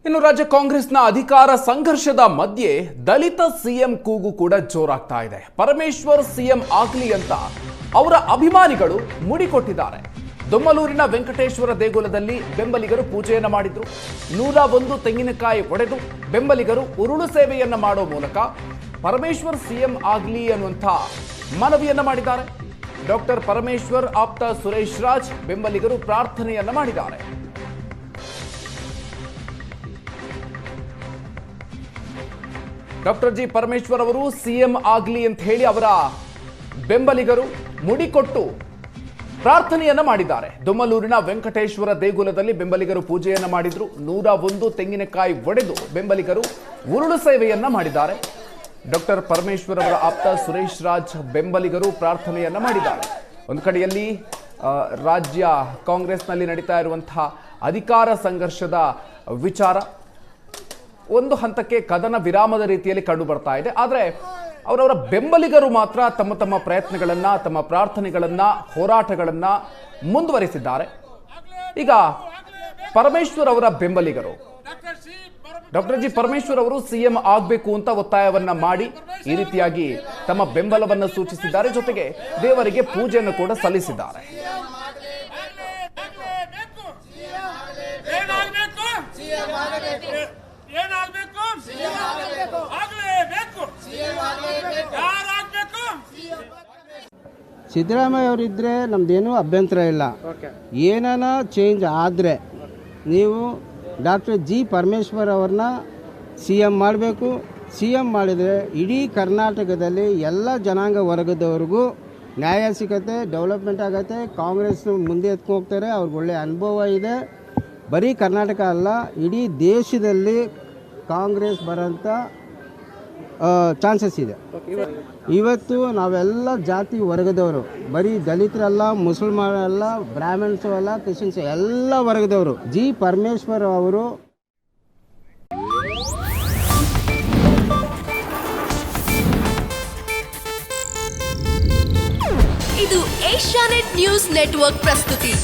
ಇನ್ನು ರಾಜ್ಯ ಕಾಂಗ್ರೆಸ್ನ ಅಧಿಕಾರ ಸಂಘರ್ಷದ ಮಧ್ಯೆ ದಲಿತ ಸಿಎಂ ಕೂಗು ಕೂಡ ಜೋರಾಗ್ತಾ ಇದೆ. ಪರಮೇಶ್ವರ್ ಸಿಎಂ ಆಗಲಿ ಅಂತ ಅವರ ಅಭಿಮಾನಿಗಳು ಮುಡಿಕೊಟ್ಟಿದ್ದಾರೆ. ದೊಮ್ಮಲೂರಿನ ವೆಂಕಟೇಶ್ವರ ದೇಗುಲದಲ್ಲಿ ಬೆಂಬಲಿಗರು ಪೂಜೆಯನ್ನ ಮಾಡಿದ್ರು. 101 ತೆಂಗಿನಕಾಯಿ ಒಡೆದು ಬೆಂಬಲಿಗರು ಉರುಳು ಸೇವೆಯನ್ನ ಮಾಡೋ ಮೂಲಕ ಪರಮೇಶ್ವರ್ ಸಿಎಂ ಆಗಲಿ ಅನ್ನುವಂಥ ಮನವಿಯನ್ನ ಮಾಡಿದ್ದಾರೆ. ಡಾಕ್ಟರ್ ಪರಮೇಶ್ವರ್ ಆಪ್ತ ಸುರೇಶ್ ರಾಜ್ ಬೆಂಬಲಿಗರು ಪ್ರಾರ್ಥನೆಯನ್ನ ಮಾಡಿದ್ದಾರೆ. ಡಾಕ್ಟರ್ ಜಿ ಪರಮೇಶ್ವರ್ ಅವರು ಸಿಎಂ ಆಗಲಿ ಅಂತ ಹೇಳಿ ಅವರ ಬೆಂಬಲಿಗರು ಮುಡಿಕೊಟ್ಟು ಪ್ರಾರ್ಥನೆಯನ್ನ ಮಾಡಿದ್ದಾರೆ. ದೊಮ್ಮಲೂರಿನ ವೆಂಕಟೇಶ್ವರ ದೇಗುಲದಲ್ಲಿ ಬೆಂಬಲಿಗರು ಪೂಜೆಯನ್ನ ಮಾಡಿದ್ರು. 101 ತೆಂಗಿನಕಾಯಿ ಒಡೆದು ಬೆಂಬಲಿಗರು ಉರುಳು ಸೇವೆಯನ್ನ ಮಾಡಿದ್ದಾರೆ. ಡಾಕ್ಟರ್ ಪರಮೇಶ್ವರ್ ಅವರ ಆಪ್ತ ಸುರೇಶ್ ರಾಜ್ ಬೆಂಬಲಿಗರು ಪ್ರಾರ್ಥನೆಯನ್ನ ಮಾಡಿದ್ದಾರೆ. ಒಂದು ಕಡೆಯಲ್ಲಿ ರಾಜ್ಯ ಕಾಂಗ್ರೆಸ್ನಲ್ಲಿ ನಡೀತಾ ಇರುವಂತಹ ಅಧಿಕಾರ ಸಂಘರ್ಷದ ವಿಚಾರ ಒಂದು ಹಂತಕ್ಕೆ ಕದನ ವಿರಾಮದ ರೀತಿಯಲ್ಲಿ ಕಂಡು ಬರ್ತಾ ಇದೆ. ಆದರೆ ಅವರವರ ಬೆಂಬಲಿಗರು ಮಾತ್ರ ತಮ್ಮ ತಮ್ಮ ಪ್ರಯತ್ನಗಳನ್ನ, ತಮ್ಮ ಪ್ರಾರ್ಥನೆಗಳನ್ನ, ಹೋರಾಟಗಳನ್ನ ಮುಂದುವರಿಸಿದ್ದಾರೆ. ಈಗ ಪರಮೇಶ್ವರ್ ಅವರ ಬೆಂಬಲಿಗರು ಡಾಕ್ಟರ್ ಜಿ ಪರಮೇಶ್ವರ್ ಅವರು ಸಿಎಂ ಆಗಬೇಕು ಅಂತ ಒತ್ತಾಯವನ್ನ ಮಾಡಿ ಈ ರೀತಿಯಾಗಿ ತಮ್ಮ ಬೆಂಬಲವನ್ನು ಸೂಚಿಸಿದ್ದಾರೆ. ಜೊತೆಗೆ ದೇವರಿಗೆ ಪೂಜೆಯನ್ನು ಕೂಡ ಸಲ್ಲಿಸಿದ್ದಾರೆ. ಸಿದ್ದರಾಮಯ್ಯ ಅವರಿದ್ದರೆ ನಮ್ಮದೇನೂ ಅಭ್ಯಂತರ ಇಲ್ಲ. ಏನಾನ ಚೇಂಜ್ ಆದರೆ ನೀವು ಡಾಕ್ಟರ್ ಜಿ ಪರಮೇಶ್ವರ್ ಅವ್ರನ್ನ ಸಿ ಎಮ್ ಮಾಡಬೇಕು. ಸಿ ಎಮ್ ಮಾಡಿದರೆ ಇಡೀ ಕರ್ನಾಟಕದಲ್ಲಿ ಎಲ್ಲ ಜನಾಂಗ ವರ್ಗದವ್ರಿಗೂ ನ್ಯಾಯ ಸಿಗತ್ತೆ, ಡೆವಲಪ್ಮೆಂಟ್ ಆಗುತ್ತೆ. ಕಾಂಗ್ರೆಸ್ ಮುಂದೆ ಎತ್ಕೊಂಡು ಹೋಗ್ತಾರೆ. ಅವ್ರಿಗೆ ಒಳ್ಳೆಯ ಅನುಭವ ಇದೆ. ಬರೀ ಕರ್ನಾಟಕ ಅಲ್ಲ, ಇಡೀ ದೇಶದಲ್ಲಿ ಕಾಂಗ್ರೆಸ್ ಬರೋಂಥ ಚಾನ್ಸಸ್ ಇದೆ. ಇವತ್ತು ನಾವೆಲ್ಲ ಜಾತಿ ವರ್ಗದವರು, ಬರೀ ದಲಿತರಲ್ಲ, ಮುಸಲ್ಮಾನರಲ್ಲ, ಬ್ರಾಹ್ಮಣ್ಸು ಅಲ್ಲ, ಕ್ರಿಶ್ಚಿಯನ್ಸ್, ಎಲ್ಲ ವರ್ಗದವರು. ಜಿ ಪರಮೇಶ್ವರ್ ಅವರು ಇದು ಏಷ್ಯಾನೆಟ್ ನ್ಯೂಸ್ ನೆಟ್ವರ್ಕ್ ಪ್ರಸ್ತುತಿ.